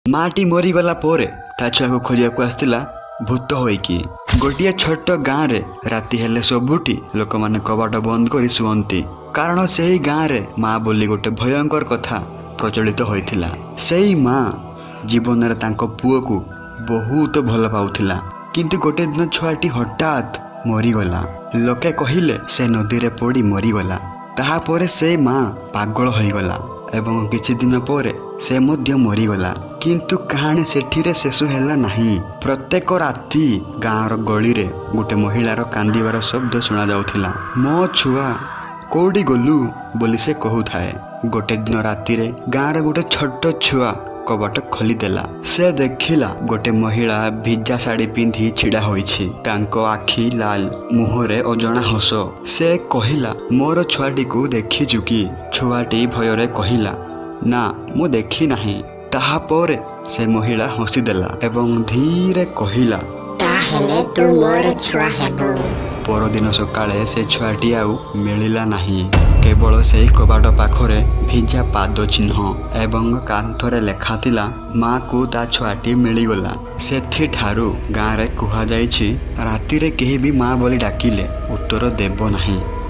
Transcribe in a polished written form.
माटी मरीगला ता छुआ को खोजा आसला भूत होइकी। गोटे छोट गाँव रे राति हेले सबुठी लोक माने कबाट बंद कर शुअंती, कारण से ही गाँव रे माँ बोली गोटे भयंकर कथा प्रचलित होइथिला। सेई माँ जीवन रे तांको पुओ को बहुत भल पाउथिला, किंतु गोटे दिन छुआटी हठात मरीगला। लोके कहिले से नदी रे पड़ी मरीगला। ताहा परे से माँ पागल होइगला एवं किछि दिन परे से मध्य मरीगला। किंतु कहानी सेठीरे शेष हैला नहीं। प्रत्येक राति गाँवर गली रे गोटे महिलार कांदिबार शब्द सुना जाउथिला। मो छुआ कोडी गलु बोली से कहूथाए। गोटे दिन राति रे गाँवर गोटे छोट छुआ कबाट खोली देला। से देखिला गोटे महिला भिजा साड़ी पिंधि छिड़ा होइछि। तांको आखि लाल, मुहरे अजଣା हस। से कहिला मोर छुआटी को देखि चुकी। छुआटी भयरे कहिला ना मु देखी नहीं। ताहा परे से महिला हसी देला एवं धीरे कहिला ताहेले तू मोर छुआ हेबो। परदिन सकाळे से छुआटी आउ मिलिला नहीं। केवल से कबाट पाखरे भिजा पाद चिन्ह एवं कांथरे लेखाथिला माँ को ता छुआटी मिलिगला। सेथि ठारू गाँव रे कुहा जाइछि राति रे केही भी माँ बोली डाकिले उत्तर देबो नहीं।